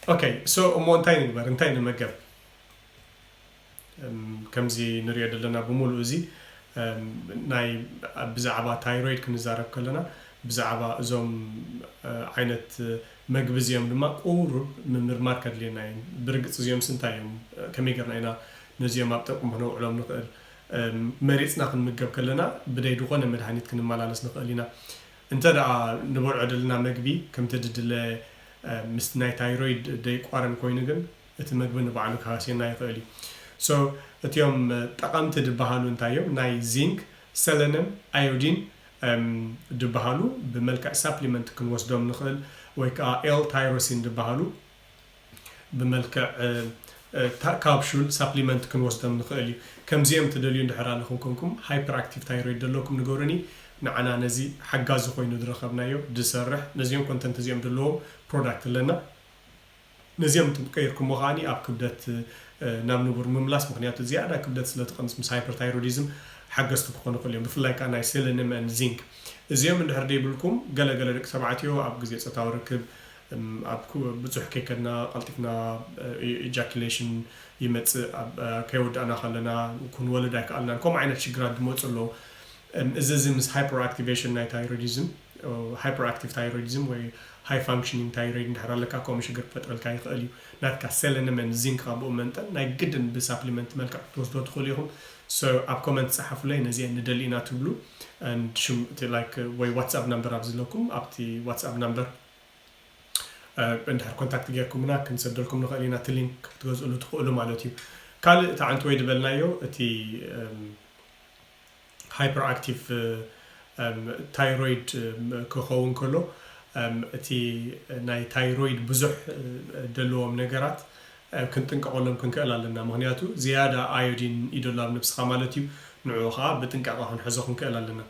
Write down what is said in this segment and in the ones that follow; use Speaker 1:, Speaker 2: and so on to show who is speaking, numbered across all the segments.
Speaker 1: اوكي سو እንታይ ንግበር እንታይ ንመገብ ከምዚ ንሪኦ ዘለና ብሙሉእ እዚ ናይ ብዛዕባ ታይሮይድ ክንዛረብ ከለና ብዛዕባ እዞም ዓይነት መግቢ እዚኦም ድማ ቁሩብ ምምርማር ከድልየና እዩ ብርግፅ እዚኦም ስንታይ እዮም ከመይ ጌርና ኢና ነዚኦም ኣብ ጥቕሚ ክነውዕሎም ንኽእል መሪፅና ክንምገብ ከለና ብደይ ዝኾነ መድሃኒት ክንመላለስ ንኽእል ኢና እንተደኣ ንበልዖ ዘለና መግቢ ከምቲ ድድለ ምስ ናይ ታይሮይድ ደይቋረን ኮይኑ ግን እቲ መግቢ ንባዕሉ ክሃስየና ይኽእል እዩ ሶ እቲኦም ጠቐምቲ ድበሃሉ እንታይ እዮም ናይ ዚንክ ሰለነም ኣዮዲን ድበሃሉ ብመልክዕ ሳፕሊመንት ክንወስዶም ንኽእል ወይ ከዓ ኤል ታይሮሲን ድበሃሉ ብመልክዕ ካፕሹል ሳፕሊመንት ክንወስዶም ንኽእል እዩ ከምዚኦም ትደልዩ እንድሕር ኣለኹም ኮንኩም ሃይፐር ኣክቲቭ ታይሮይድ ደለኩም ንገብሩኒ ንዓና ነዚ ሓጋዚ ኮይኑ ዝረኸብናዮ ድሰርሕ ነዚኦም ኮንተንት እዚኦም ድለዎም ፕሮዳክት ኣለና ነዚኦም ትቀይርኩሞ ከዓኒ ኣብ ክብደት ናብ ንቡር ምምላስ ምክንያቱ ዝያዳ ክብደት ስለትቐንስ ምስ ሃይፐርታይሮይዲዝም ሓገዝቲ ክኾኑ ይኽእሉ እዮም ብፍላይ ከዓ ናይ ሴለኒየም ን ዚንክ እዚኦም እንድሕር ደይብልኩም ገለገለ ደቂ ተባዕትዮ ኣብ ግዜ ፀታዊ ርክብ ኣብ ብዙሕ ከይከድና ቀልጢፍና ኢጃኩሌሽን ይመፅእ ከይወዳእና ከለና ክንወልድ ኣይከኣልናን ከምኡ ዓይነት ሽግራት ድመፁ ኣለዉ እዚ እዚ ምስ ሃይፐር ኣክቲቬሽን ናይ ታይሮይዲዝም ሃይፐር ኣክቲቭ ታይሮይዲዝም ወይ ሃይ ፋንክሽኒንግ ታይሮይድ እንድሕር ኣለካ ከምኡ ሽግር ክፈጥረልካ ይኽእል እዩ ናትካ ሴለኒየም ን ዚንክ ኣብኡ መንጠን ናይ ግድን ብሳፕሊመንት መልክዕ ክትወስዶ ትኽእሉ ኢኹም ሶ ኣብ ኮመንት ፀሓፉለይ ነዚአን ንደሊ ኢና ትብሉ ላይክ ወይ ዋትስኣፕ ናምበር ኣብ ዘለኩም ኣብቲ ዋትስኣፕ ናምበር እንድሕር ኮንታክት ጌርኩምና ክንሰደልኩም ንኽእል ኢና እቲ ሊንክ ክትገዝእሉ ትኽእሉ ማለት እዩ ካልእ ተዓንቲ ወይ ድበልናዮ እቲ ሃይፐር ኣክቲቭ ታይሮይድ ክኸውን ከሎ እቲ ናይ ታይሮይድ ብዙሕ ደለዎም ነገራት ክንጥንቀቐሎም ክንክእል ኣለና ምክንያቱ ዝያዳ ኣዮዲን ይደሎ ኣብ ነብስኻ ማለት እዩ ንዕኡ ከዓ ብጥንቃቐ ክንሕዞ ክንክእል ኣለና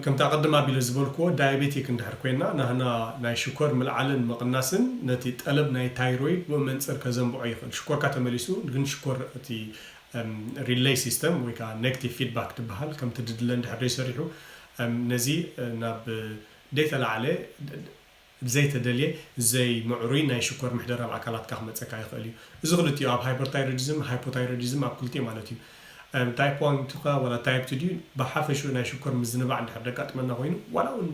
Speaker 1: ከምታ ቅድም ኣቢለ ዝበልክዎ ዳያቤቲክ እንድሕር ኮይና ናህና ናይ ሽኮር ምልዓልን ምቕናስን ነቲ ጠለብ ናይ ታይሮይድ ብመንፅር ከዘንብዖ ይኽእል ሽኮርካ ተመሊሱ ግን ሽኮር እቲ ሪሌይ ሲስተም ወይ ከዓ ኔጌቲቭ ፊድባክ ትበሃል ከምቲ ድድለ እንድሕር ደይሰሪሑ ነዚ ናብ ደይተላዕለ ዘይተደልየ ዘይ ምዕሩይ ናይ ሽኮር ምሕደር ኣብ ኣካላትካ ክመፀካ ይኽእል እዩ እዚ ክልቲኡ ኣብ ሃይፐርታይሮይዲዝም ሃይፖታይሮይዲዝም ኣብ ክልቲኡ ማለት እዩ ታይፕ 1 ካ ወላ ታይፕ 2 ድዩ ብሓፈሹ ናይ ሽኮር ምዝንባዕ እንድሕር ደጋጥመና ኮይኑ ዋላ እውን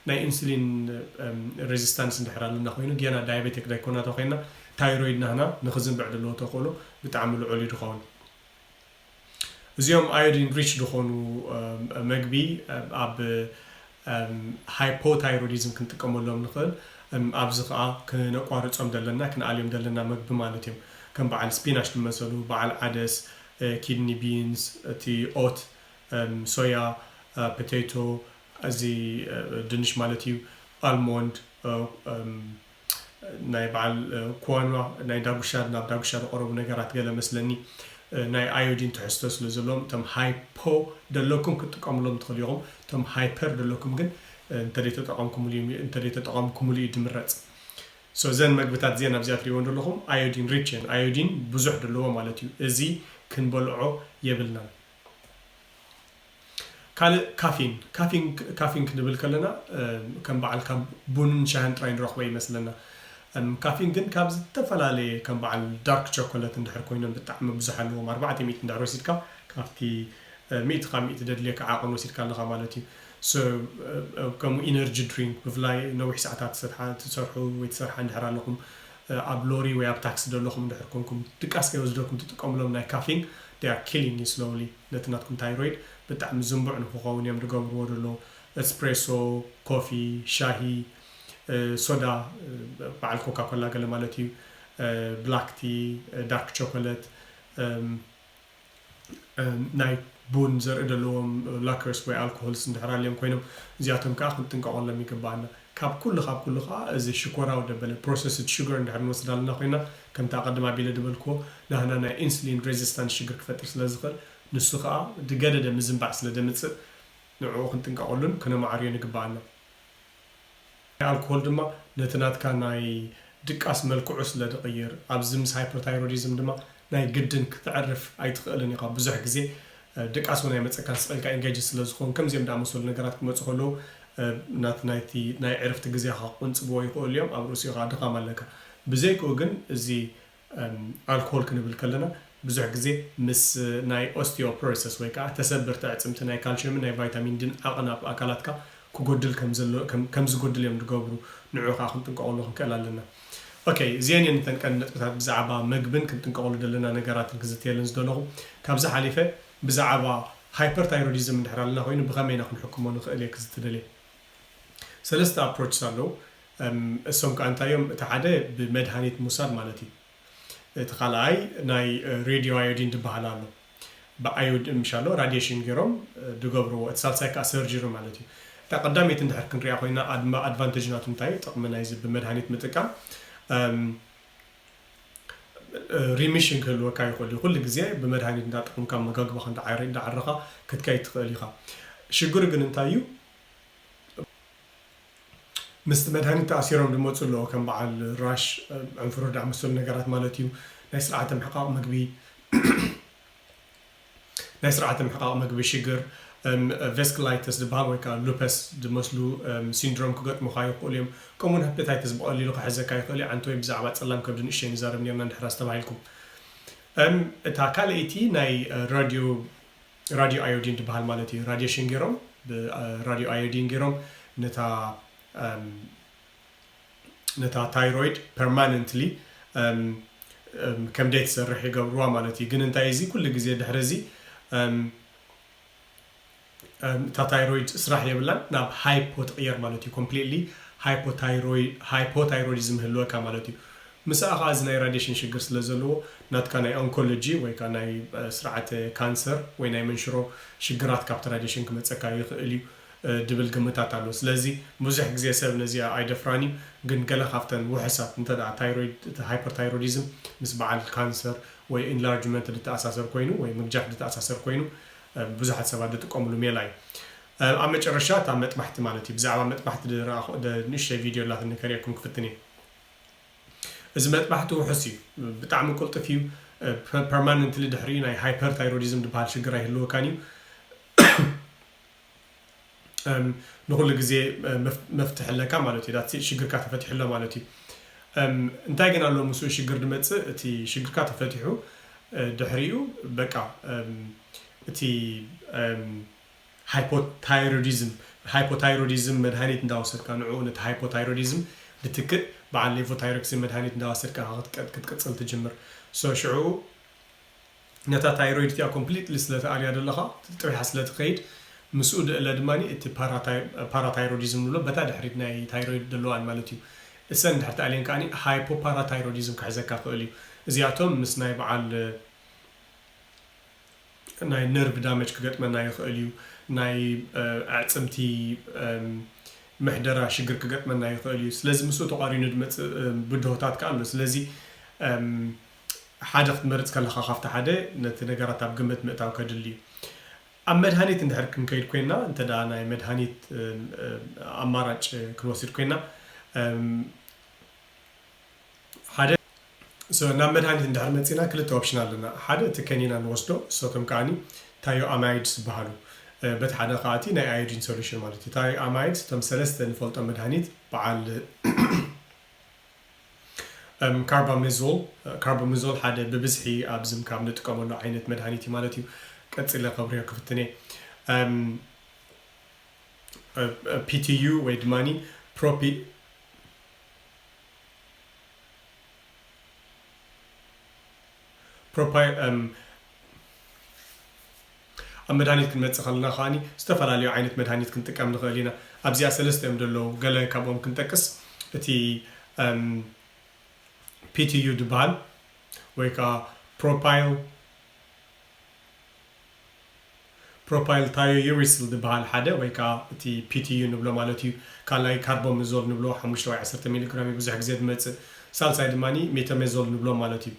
Speaker 1: ናይ ኢንሱሊን ሬዚስታንስ እንድሕር ኣለና ኮይኑ ገና ዳያቤቲክ ዳይኮና ተኮይና ታይሮይድ ናህና ንክዝንብዕ ዘለዎ ተኽእሎ ብጣዕሚ ልዑል እዩ ድኸውን እዚኦም ኣዮዲን ሪች ዝኾኑ መግቢ ኣብ ሃይፖታይሮይዲዝም ክንጥቀመሎም ንኽእል ኣብዚ ከዓ ክነቋርፆም ዘለና ክንኣልዮም ዘለና መግቢ ማለት እዮም ከም በዓል ስፒናሽ ዝመሰሉ በዓል ዓደስ ኪድኒ ቢንስ እቲ ኦት ሶያ ፖቴቶ እዚ ድንሽ ማለት እዩ ኣልሞንድ ናይ በዓል ኮዋኗ ናይ ዳጉሻ ናብ ዳጉሻ ዝቐረቡ ነገራት ገለ መስለኒ ናይ ኣዮዲን ትሕዝቶ ስለ ዘለዎም እቶም ሃይፖ ደለኩም ክትጥቀምሎም ትኽእሉ ኢኹም እቶም ሃይፐር ደለኩም ግን እንተደይተጠቐምኩምሉ እዩ ድምረፅ ሶ እዘን መግብታት እዚአን ኣብዚኣ ትሪእዎ ዘለኹም ኣዮዲን ሪች እየን ኣዮዲን ብዙሕ ደለዎ ማለት እዩ እዚ ክንበልዖ የብልናን ካልእ ካፊን ክንብል ከለና ከም በዓልካ ቡንን ሻህን ጥራይ ንረኽቦ ይመስለና ካፊን ግን ካብ ዝተፈላለየ ከም በዓል ዳርክ ቾኮሌት እንድሕር ኮይኖም ብጣዕሚ ብዙሕ ኣለዎም 400 እንድሕር ወሲድካ ካብቲ 100 ካብ 100 ደድልየካ ዓቕን ወሲድካ ኣለኻ ማለት እዩ ከምኡ ኢነርጂ ድሪንክ ብፍላይ ነዊሕ ሰዓታት ትሰርሑ ወይ ትሰርሓ እንድሕር ኣለኹም ኣብ ሎሪ ወይ ኣብ ታክሲ ደለኹም እንድሕር ኮንኩም ድቃስ ከይወስደኩም ትጥቀምሎም ናይ ካፊን they are killing you slowly ነቲ ናትኩም ታይሮይድ ብጣዕሚ ዝንቡዕ ንክኸውን እዮም ዝገብርዎ ደሎ ኤስፕሬሶ ኮፊ ሻሂ ሶዳ በዓል ኮካኮላ ገለ ማለት እዩ ብላክ ቲ ዳርክ ቾኮሌት ናይ ቡን ዘርኢ ደለዎም ላከርስ ወይ ኣልኮሆልስ እንድሕር ኣለዮም ኮይኖም እዚኣቶም ከዓ ክንጥንቀቐሎም ይግባአና ካብ ኩሉ ከዓ እዚ ሽኮራዊ ደበለ ፕሮሰስድ ሹገር እንድሕር ንወስድ ኣለና ኮይና ከምታ ቀድማ ኣቢለ ድበልክዎ ናህና ናይ ኢንሱሊን ሬዚስታንስ ሽግር ክፈጥር ስለ ዝኽእል ንሱ ከዓ ድገደደ ምዝንባዕ ስለ ደምፅእ ንዕኡ ክንጥንቀቐሉን ክነማዕርዮን ይግባአና ኣልኮሆል ድማ ነቲ ናትካ ናይ ድቃስ መልክዑ ስለ ድቕይር ኣብዚ ምስ ሃይፐርታይሮይዲዝም ድማ ናይ ግድን ክትዕርፍ ኣይትኽእልን ኢኻ ብዙሕ ግዜ ድቃስ እውን ኣይመፀካን ስቕልካ ኤንጌጅ ስለ ዝኾን ከምዚኦም ዳኣመሰሉ ነገራት ክመፁ ከለዉ ናይቲ ናይ ዕረፍቲ ግዜኻ ቁንፅብዎ ይኽእሉ እዮም ኣብ ርእሲኻ ድኻም ኣለካ بزيكو ግን እዚ ኣልኮል ክንብል ከለና ብዙሕ ግዜ ምስ ናይ ኦስቲዮፖሮሲስ ወይ ከዓ ተሰበርቲ ኣዕፅምቲ ናይ ካልሽየምን ናይ ቫይታሚን ዲን ኣቕናብ ኣካላትካ ክጎድል ከም ዝጎድል እዮም ዝገብሩ ንዑ ከዓ ክንጥንቀቐሉ ክንክእል ኣለና ኦኬ እዚአን እተን ቀንዲ ነጥብታት ብዛዕባ ምግብን ክንጥንቀቐሉ ዘለና ነገራትን ክዝትየለን ዝደለኹ ካብዚ ሓሊፈ ብዛዕባ ሃይፐርታይሮይዲዝም እንድሕር ኣለና ኮይኑ ብኸመይና ክንሕክሞ ንኽእል እየ ክዝትደልየ ሰለስተ ኣፕሮችስ ኣለዉ እሶም ከዓ እንታዮም እቲ ሓደ ብመድሃኒት ምውሳድ ማለት እዩ እቲ ካልኣይ ናይ ሬድዮ ኣዮዲን ዝበሃል ኣሎ ብኣዮዲን ምሻሎ ራዲሽን ገይሮም ዝገብርዎ እቲ ሳልሳይ ከዓ ሰርጀሪ ማለት እዩ እታ ቀዳመይቲ እንድሕር ክንሪኣ ኮይና ኣድቫንቴጅ ናቱ እንታይ ጥቕሚ ናይዚ ብመድሃኒት ምጥቃም ሪሚሽን ክህልወካ ይኽእል እዩ ኩሉ ግዜ ብመድሃኒት እንዳጠቕምካ መጋግባኻ እንዳዓረኻ ክትከይድ ትኽእል ኢኻ ሽግሩ ግን እንታይ እዩ مست مدهني تأثيرهم دموتسو له كم بعل راش عنفرو دعم مسؤول نجارات مالتيو ناس رعاة محقق مقبي ناس رعاة محقق مقبي شجر فيسكلايتس دبال ويكا لوبس دمسلو سيندروم كقط مخايف قوليهم كمون هبتايتس بقول لي لو حزة كاي قولي عن توي بزعبات سلام كبدن إشي نزار منيرنا نحراس تبعيلكم تاكال ايتي ناي راديو ايودين دبال مالتي راديو شنجيروم راديو ايودين جيروم نتا تايرويد permanently كم ديت سرح يقبروا مالتي جن انتاي زي كل جزء دحرزي تا تايرويد سرح يبلان ناب هايبوتغير مالتي completely hypothyroidism هلوه كمالتي مساء غازنا راديشن شجر سلزلو نات كان أونكولوجي ويكان سرعة كانسر وين منشرو شجرات كابت راديشن كمتص كاي دبل قمتات على سلازي مزح جزء سبب نزيا أيدفراني جن كلا خافتن وحسات انتدى تايرويد هايبرتايروديزم مسبع الكانسر وإنلارجمنت لتأساسر كوينو ومجح لتأساسر كوينو بزحت سبب دتقوملو ميلاي عمت رشات عمت محتمالتي بزعم عمت محت ده نشة فيديو اللي هنكريكم كفتني إذا ما تبحثوا حسي بتعمل كل تفيو permanently دحرين أي hyperthyroidism دبحال شجرة هلو كانيو نقول لك زي مفتح لك مالتي لا تي شجر كات فتح له مالتي انتاي قلنا له مسوي شجر دمت تي شجر كات فتحه دحريو بقى تي hypothyroidism مدهانيت نداوسر كان عونه hypothyroidism لتك بعد ليفوثايروكسين مدهانيت نداوسر كان كتقصل تجمر سو شعو نتا تايرويد تي كومبليتلي سلات عليها دلخا تطيح حسلت قيد مسؤول الادماني اتي باراتايروديزم لو بتا دحريت ناي تايرويد دلوان مالتيو السن تحت علين كاني هايبوباراتايروديزم كحزكا خولي زياتهم مس ناي بعل ناي نيرف دامج كغطمنا يخوليو ناي اعصمتي محدرا شجر كغطمنا يخوليو سلازي مسو تقارينو دمت بدهوتات كانو سلازي حاجه تمرص كلخا خافته حدا نت نغرات اب قمت متاو كدلي أم مدهانيت ندحر كنكيد كوينا انتدى ناي مدهانيت أماراج كنوصير كوينا حدا سو نام مدهانيت ندحر متسينا كلتا اوبشنال لنا حدا تكنينا نوصدو صوتم كاني تايو امايدز بحالو بت حدا قاتي ناي ايودين سوليوشن مالتي تايو امايدز تم سلسته نفولتو مدهانيت بعل كارباميزول حدا ببزحي ابزم كام نتقاملو عينت مدهانيتي مالتي كتسيلا خبريا كفتني PTU ويدماني مدهانيت كنمتص خلنا خاني استفعلاليو عينت مدهانيت كنتقام نخلينا ابزيا سلسته مدلو غلا كابوم كنتقس اتي PTU دبال ويكا بروبايل تايوريسل دبال حدا ويكا تي PTU نبلو مالتي كالاي كارباميزول نبلو 15 ملغ بزح زيد مت سالسايد ماني ميتاميزول نبلو مالتي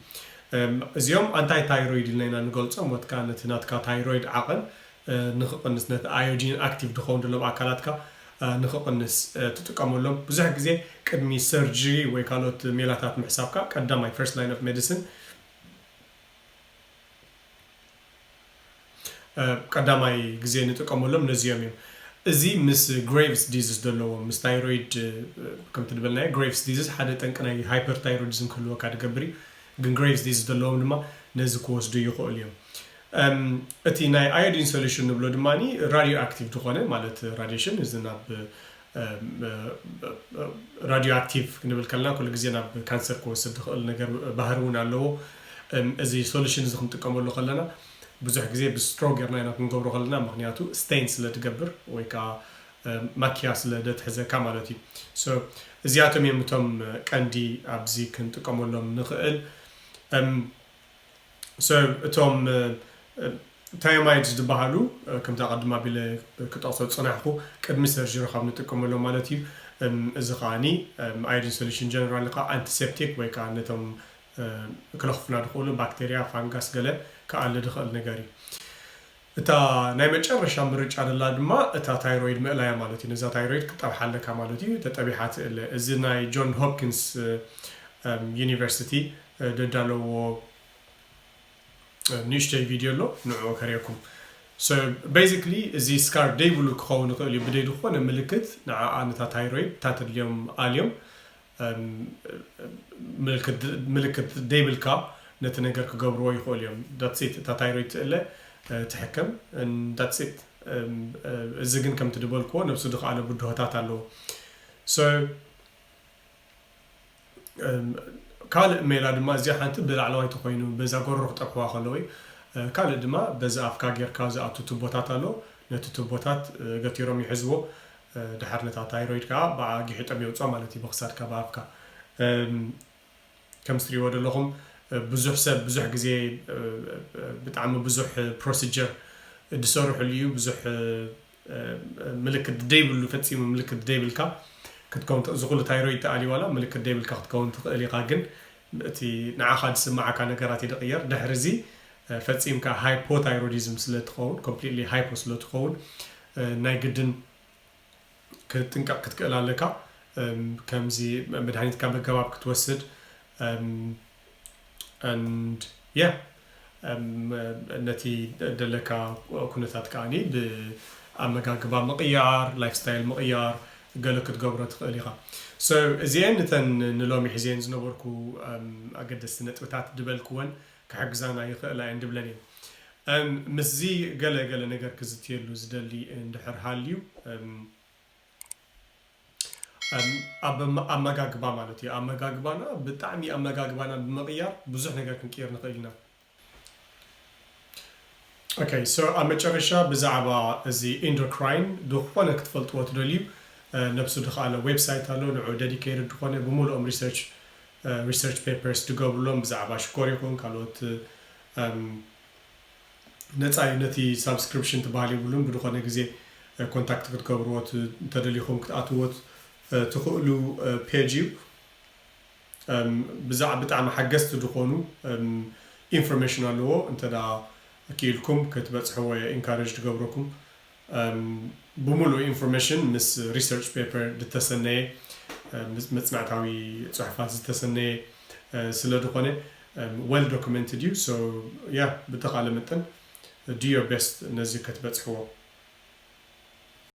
Speaker 1: زيوم انتاي تايرويد لنا نقولصو مت كانت ناتكا تايرويد عقل نخقنس نت ايودين اكتيف دخون دلو اكلاتكا نخقنس تتقاملهم بزح غزي قدمي سيرجري ويكالوت ميلاتات محسابكا قداماي فيرست لاين اوف ميديسن قداماي غزي نتقاملهم نزيوم እዚ ምስ Graves disease ደለዎ ምስ ታይሮይድ ከም ትድበልና Graves disease ሓደ ጠንቅናይ ሃይፐርታይሮይዲዝም ክህልወካ ድገብር ግን Graves disease ደለዎም ድማ ነዚ ክወስዱ ይኽእሉ እዮም እቲ ናይ iodine solution ንብሎ ድማኒ radioactive ዝኾነ ማለት radiation እዚ ናብ radioactive ክንብል ከለና ኩሉ ግዜ ናብ ካንሰር ክወስድ ዝኽእል ነገር ባህሪ እውን ኣለዎ እዚ solution እዚ ክንጥቀመሉ ከለና ብዙሕ ግዜ ብስትሮግ ጌርና ኢና ክንገብሮ ከለና ምክንያቱ ስቴን ስለ ትገብር ወይ ከዓ ማኪያ ስለ ደትሕዘካ ማለት እዩ ሶ እዚኣቶም እዮም እቶም ቀንዲ ኣብዚ ክንጥቀመሎም ንኽእል ሶ እቶም ታይማይድስ ዝበሃሉ ከምታ ቀድማ ቢለ ክጠቕሶ ፅናሕኩ ቅድሚ ሰርጀሪ ካብ ንጥቀመሎም ማለት እዩ እዚ ከዓኒ iodine solution generally ከዓ antiseptic ወይ ከዓ ነቶም ክለኽፉና ድኽእሉ ባክቴርያ ፋንጋስ ገለ ከኣለ ድኽእል ነገር እዩ እታ ናይ መጨረሻ ምርጫ ደላ ድማ እታ ታይሮይድ ምእላያ ማለት እዩ ነዛ ታይሮይድ ክጠብሓለካ ማለት እዩ ተጠቢሓ ትእለ እዚ ናይ ጆን ሆፕኪንስ ዩኒቨርሲቲ ደዳለዎ ንእሽተይ ቪድዮ ኣሎ ንዕኡ ከሪአኩም so basically እዚ ስካር ደይብሉ ክኸውን ይኽእል እዩ ብደይ ዝኾነ ምልክት ንዓኣ ነታ ታይሮይድ ታተድልዮም ኣልዮም ምልክት ደይብልካ ነቲ ነገር ክገብርዎ ይኽእል እዮም that's it እታ ታይሮይድ ትእለ ትሕከም and that's it እዚ ግን ከም ትድበልክዎ ነብሱ ድኸኣለ ብድሆታት ኣለዎ so ካልእ ሜላ ድማ እዚኣ ሓንቲ ብላዕለዋይ ተኮይኑ በዛ ጎሮ ክጠፍዋ ከለወይ ካልእ ድማ በዛ ኣፍካ ጌርካ ዝኣቱ ቱቦታት ኣሎ ነቲ ቱቦታት ገቲሮም ይሕዝዎ ድሓር ነታ ታይሮይድ ከዓ ብጊሒጦም የውፅኦ ማለት እዩ ብክሳድካ ብኣፍካ ከም ትሪእዎ ዘለኹም ብዙሕ ሰብ ብዙሕ ግዜ ብጣዕሚ ብዙሕ ፕሮሲጀር ድሰርሑሉ እዩ ብዙሕ ምልክት ደይብሉ ፈፂሙ ምልክት ደይብልካ ክትከውን ዝኽእሉ ታይሮይድ ተኣልዩ ዋላ ምልክት ደይብልካ ክትከውን ትኽእል ኢኻ ግን እቲ ንዓኻ ዝስማዓካ ነገራት ይድቕየር ድሕሪ እዚ ፈፂምካ ሃይፖታይሮይዲዝም ስለ ትኸውን ኮምፕሊትሊ ሃይፖ ስለ ትኸውን ናይ ግድን ክትጥንቀቕ ክትክእል ኣለካ ከምዚ መድሃኒትካ ምግባብ ክትወስድ and yeah ነቲ ደለካ ኩነታት ከዓኒ ብኣመጋግባ ምቕያር ላይፍ ስታይል ምቕያር ገለ ክትገብሮ ትኽእል ኢኻ so እዚአን እተን ንሎሚ ሒዘን ዝነበርኩ ኣገደስቲ ነጥብታት ድበልክወን ክሕግዛና ይኽእላ እየን ድብለን እየን ምስዚ ገለ ነገር ክዝትየሉ ዝደሊ እንድሕር ሃልዩ ኣመጋግባ ማለት እዩ ኣመጋግባና ብጣዕሚ ኣመጋግባና ብምቕያር ብዙሕ ነገር ክንቅይር ንኽእል ኢና okay so ኣመጨረሻ ብዛዕባ እዚ ኢንዶክራይን ድኾነ ክትፈልጥዎ ትደልዩ ነብሱ ድኸኣለ ዌብሳይት ኣሎ ንዑ ዴዲኬትድ ድኾነ ብምሉኦም ሪሰርች ፔፐርስ ድገብርሎም ብዛዕባ ሽኮር ይኹን ካልኦት ነፃ ነቲ ሳብስክሪፕሽን ትበሃል ይብሉን ብድኾነ ግዜ ኮንታክት ክትገብርዎ ተደሊኹም ክትኣትዎት ትኽእሉ ፔጅ እዩ ብዛዕባ ብጣዕሚ ሓገዝቲ ድኾኑ ኢንፎርሜሽን ኣለዎ እንተድኣ ክኢልኩም ክትበፅሕዎ ኢንካሬጅ ትገብረኩም ብምሉእ ኢንፎርሜሽን ምስ ሪሰርች ፔፐር ዝተሰነየ መፅናዕታዊ ፅሑፋት ዝተሰነየ ስለ ድኾነ well documented እዩ so yeah ብተኻለ መጠን do your best ነዚ ክትበፅሕዎ